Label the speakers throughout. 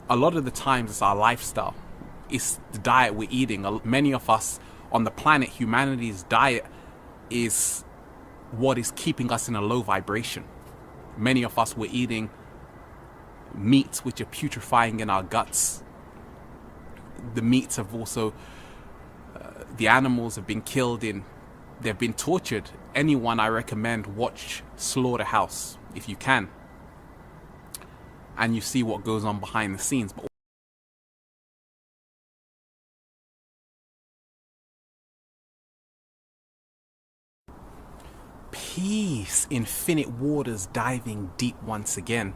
Speaker 1: a lot of the times it's our lifestyle. It's the diet we're eating. Many of us on the planet, humanity's diet is what is keeping us in a low vibration. Many of us were eating meats which are putrefying in our guts. The meats have also, the animals have been killed they've been tortured. Anyone, I recommend, watch Slaughterhouse if you can. And you see what goes on behind the scenes. But peace, infinite waters diving deep once again.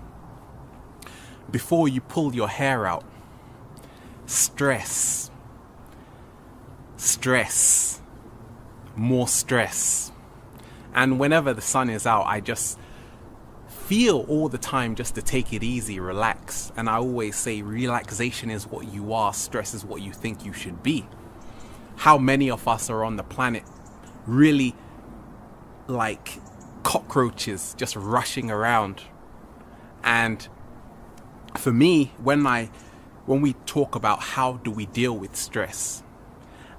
Speaker 1: Before you pull your hair out, stress, more stress. And whenever the sun is out, I just feel all the time just to take it easy, relax. And I always say relaxation is what you are, stress is what you think you should be. How many of us are on the planet really like cockroaches just rushing around? And for me, when we talk about how do we deal with stress,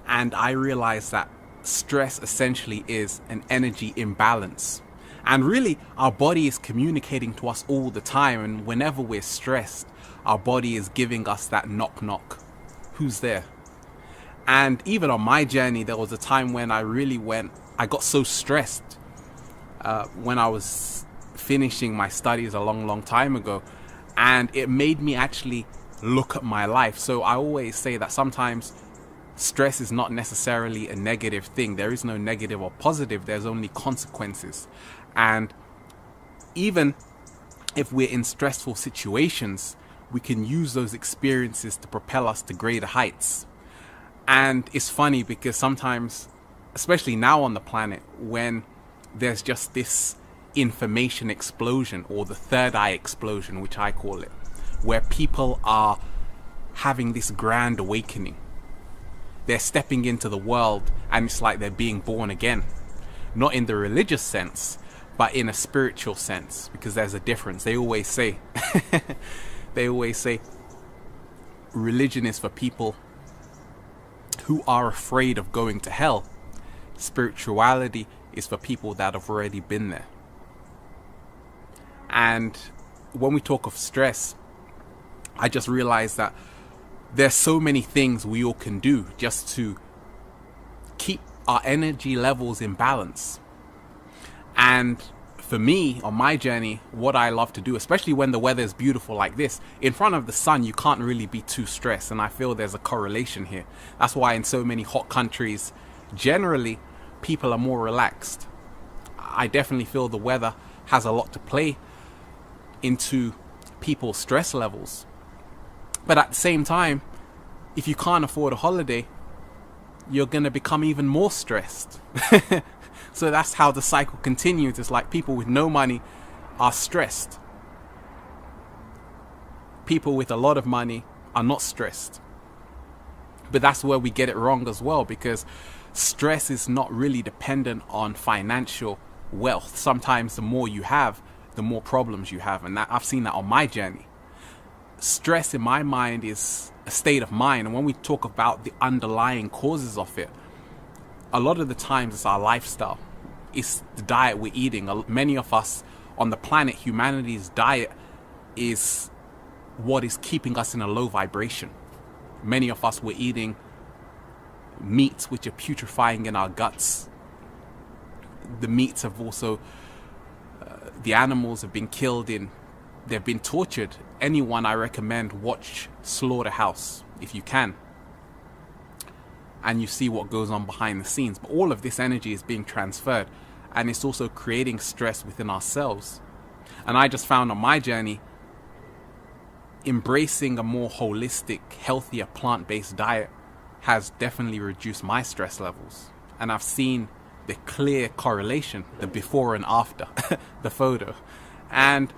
Speaker 1: and I realize that stress essentially is an energy imbalance. And really, our body is communicating to us all the time. And whenever we're stressed, our body is giving us that knock knock. Who's there? And even on my journey, there was a time when I got so stressed when I was finishing my studies a long time ago. And it made me actually look at my life. So I always say that sometimes stress is not necessarily a negative thing. There is no negative or positive. There's only consequences. And even if we're in stressful situations, we can use those experiences to propel us to greater heights. And it's funny because sometimes, especially now on the planet, when there's just this information explosion, or the third eye explosion, which I call it, where people are having this grand awakening. They're stepping into the world and it's like they're being born again. Not in the religious sense, but in a spiritual sense, because there's a difference. They always say religion is for people who are afraid of going to hell. Spirituality is for people that have already been there. And when we talk of stress, I just realized that there's so many things we all can do just to keep our energy levels in balance. And for me, on my journey, what I love to do, especially when the weather is beautiful like this, in front of the sun, you can't really be too stressed. And I feel there's a correlation here. That's why in so many hot countries, generally, people are more relaxed. I definitely feel the weather has a lot to play into people's stress levels. But at the same time, if you can't afford a holiday, you're going to become even more stressed. So that's how the cycle continues. It's like people with no money are stressed. People with a lot of money are not stressed. But that's where we get it wrong as well, because stress is not really dependent on financial wealth. Sometimes the more you have, the more problems you have. And that, I've seen that on my journey. Stress in my mind is a state of mind. And when we talk about the underlying causes of it, a lot of the times it's our lifestyle. It's the diet we're eating. Many of us on the planet, humanity's diet is what is keeping us in a low vibration. Many of us were eating meats which are putrefying in our guts. The meats have also, the animals have been killed they've been tortured. Anyone, I recommend, watch Slaughterhouse if you can. And you see what goes on behind the scenes. But all of this energy is being transferred, and it's also creating stress within ourselves. And I just found on my journey, embracing a more holistic, healthier, plant-based diet has definitely reduced my stress levels. And I've seen the clear correlation, the before and after, the photo. And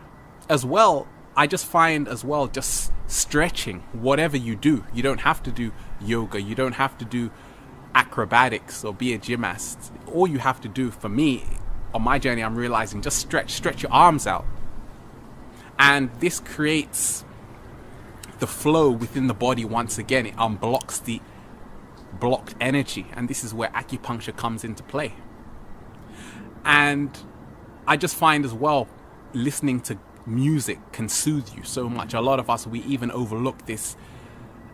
Speaker 1: as well, I just find as well, just stretching, whatever you do. You don't have to do yoga. You don't have to do acrobatics or be a gymnast. All you have to do, for me, on my journey, I'm realizing, just stretch your arms out. And this creates the flow within the body once again. It unblocks the blocked energy, and this is where acupuncture comes into play. And I just find as well, listening to music can soothe you so much. A lot of us, we even overlook this,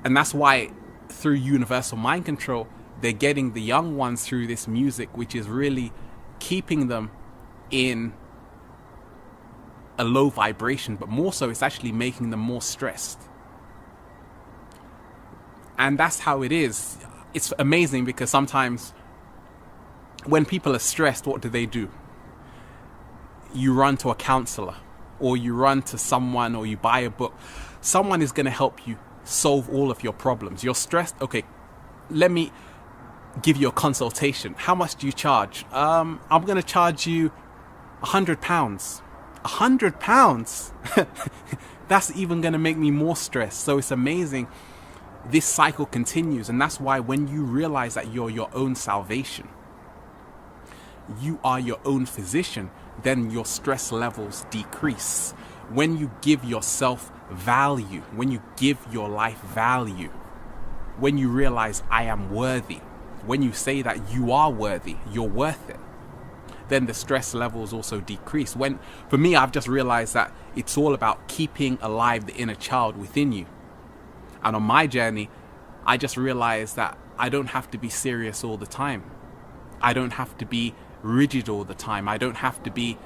Speaker 1: and that's why through universal mind control, they're getting the young ones through this music, which is really keeping them in a low vibration, but more so it's actually making them more stressed. And that's how it is. It's amazing because sometimes when people are stressed, what do? You run to a counselor, or you run to someone, or you buy a book. Someone is going to help you solve all of your problems. You're stressed? Okay, let me give you a consultation. How much do you charge? I'm going to charge you £100. £100? That's even going to make me more stressed. So it's amazing. This cycle continues, and that's why when you realize that you're your own salvation, you are your own physician, then your stress levels decrease. When you give yourself value, when you give your life value, when you realize I am worthy, when you say that you are worthy, you're worth it, then the stress levels also decrease. For me, I've just realized that it's all about keeping alive the inner child within you. And on my journey, I just realized that I don't have to be serious all the time. I don't have to be rigid all the time. I don't have to be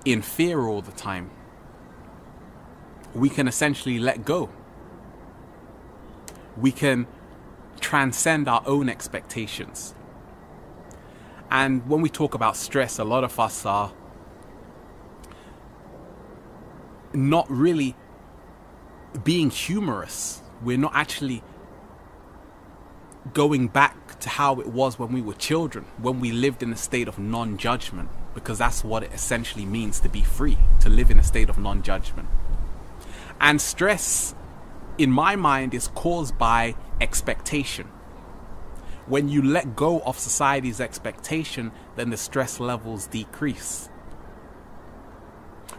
Speaker 1: in fear all the time. We can essentially let go. We can transcend our own expectations. And when we talk about stress, a lot of us are not really being humorous. We're not actually going back to how it was when we were children, when we lived in a state of non-judgment, because that's what it essentially means to be free, to live in a state of non-judgment. And stress, in my mind, is caused by expectation. When you let go of society's expectation, then the stress levels decrease.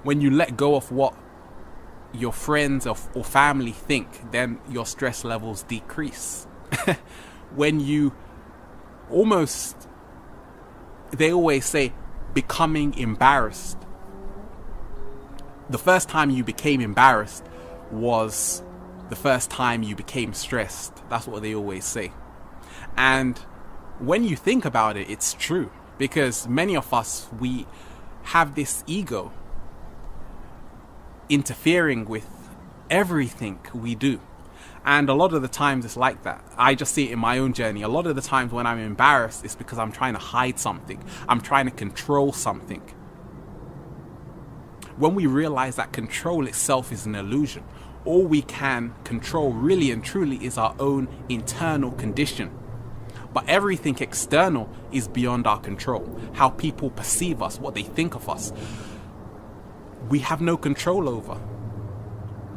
Speaker 1: When you let go of what your friends or family think, then your stress levels decrease. When you they always say, becoming embarrassed. The first time you became embarrassed was the first time you became stressed. That's what they always say. And when you think about it, it's true. Because many of us, we have this ego interfering with everything we do. And a lot of the times it's like that. I just see it in my own journey. A lot of the times when I'm embarrassed, it's because I'm trying to hide something. I'm trying to control something. When we realize that control itself is an illusion, all we can control really and truly is our own internal condition. But everything external is beyond our control. How people perceive us, what they think of us, we have no control over.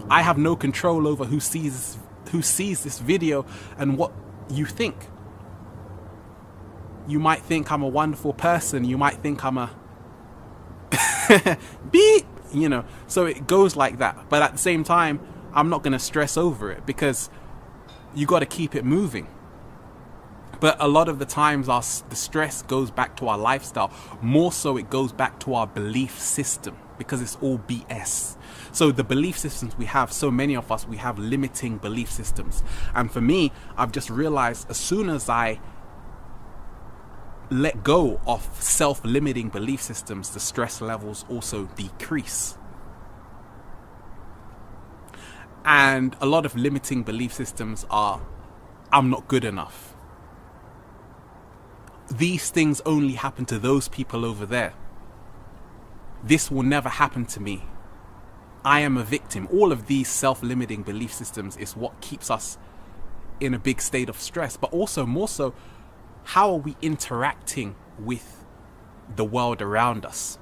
Speaker 1: I have no control over who sees this video and what you think. You might think I'm a wonderful person. You might think I'm a beep, so it goes like that. But at the same time, I'm not going to stress over it because you got to keep it moving. But a lot of the times the stress goes back to our lifestyle. More so it goes back to our belief system, because it's all BS. So the belief systems we have, so many of us, we have limiting belief systems. And for me, I've just realized as soon as I let go of self-limiting belief systems, the stress levels also decrease. And a lot of limiting belief systems are, I'm not good enough. These things only happen to those people over there. This will never happen to me. I am a victim. All of these self-limiting belief systems is what keeps us in a big state of stress. But also, more so, how are we interacting with the world around us?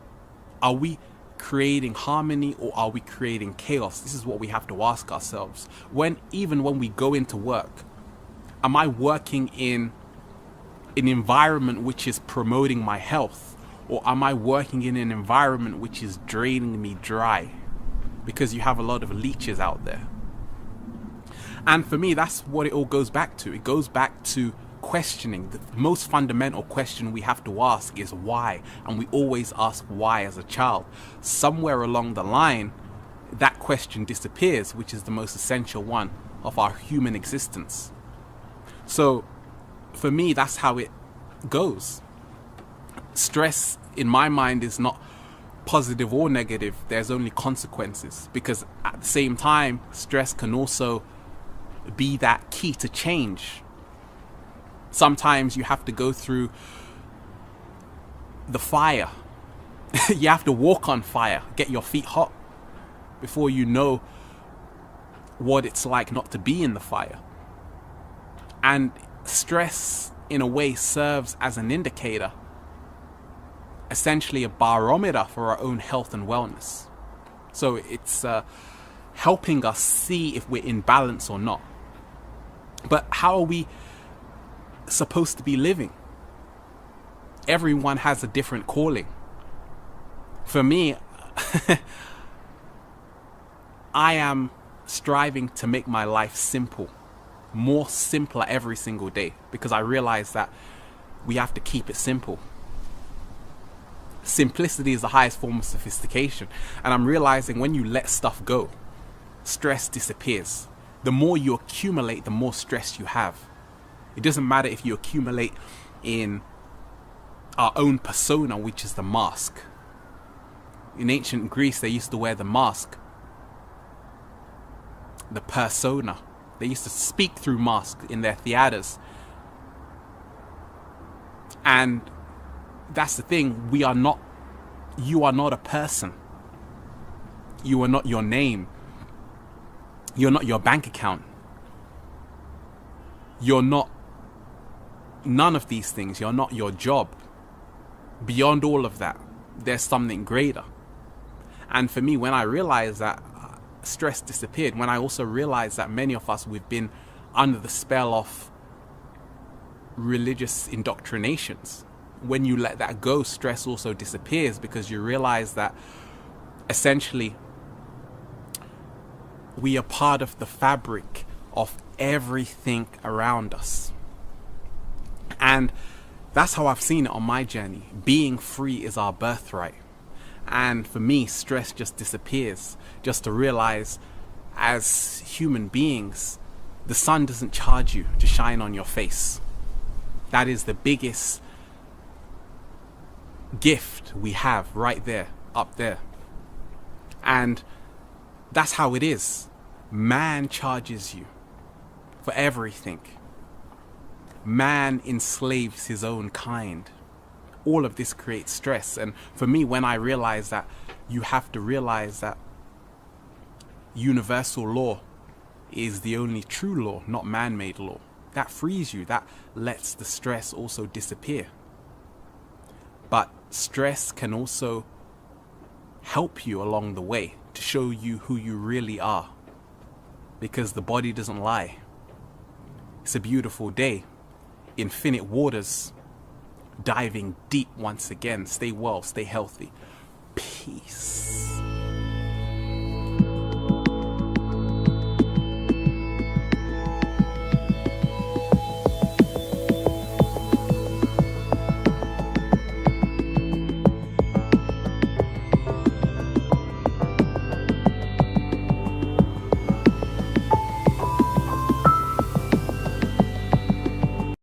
Speaker 1: Are we creating harmony or are we creating chaos? This is what we have to ask ourselves. Even when we go into work, am I working in an environment which is promoting my health, or am I working in an environment which is draining me dry? Because you have a lot of leeches out there. And for me, that's what it all goes back to. It goes back to questioning. The most fundamental question we have to ask is why. And we always ask why as a child. Somewhere along the line, that question disappears, which is the most essential one of our human existence. So for me, that's how it goes. Stress, in my mind, is not positive or negative. There's only consequences, because at the same time, stress can also be that key to change. Sometimes you have to go through the fire. You have to walk on fire, get your feet hot, before you know what it's like not to be in the fire. And stress, in a way, serves as an indicator, essentially a barometer for our own health and wellness. So it's helping us see if we're in balance or not. But how are we supposed to be living? Everyone has a different calling. For me, I am striving to make my life simple, more simpler every single day, because I realize that we have to keep it simple. Simplicity is the highest form of sophistication. And I'm realizing when you let stuff go, stress disappears. The more you accumulate, the more stress you have. It doesn't matter if you accumulate in our own persona, which is the mask. In ancient Greece, they used to wear the mask, the persona. They used to speak through masks in their theaters. And that's the thing. You are not a person. You are not your name. You're not your bank account. You're not none of these things. You're not your job. Beyond all of that, there's something greater. And for me, when I realized that, stress disappeared. When I also realized that many of us, we've been under the spell of religious indoctrinations. When you let that go, stress also disappears, because you realize that essentially we are part of the fabric of everything around us. And that's how I've seen it on my journey. Being free is our birthright. And for me, stress just disappears, just to realize, as human beings, the sun doesn't charge you to shine on your face. That is the biggest gift we have right there, up there. And that's how it is. Man charges you for everything. Man enslaves his own kind. All of this creates stress. And for me, when I realized that, you have to realize that universal law is the only true law, not man-made law. That frees you. That lets the stress also disappear. But stress can also help you along the way to show you who you really are, because the body doesn't lie. It's a beautiful day. Infinite waters. Diving deep once again. Stay well, stay healthy. Peace.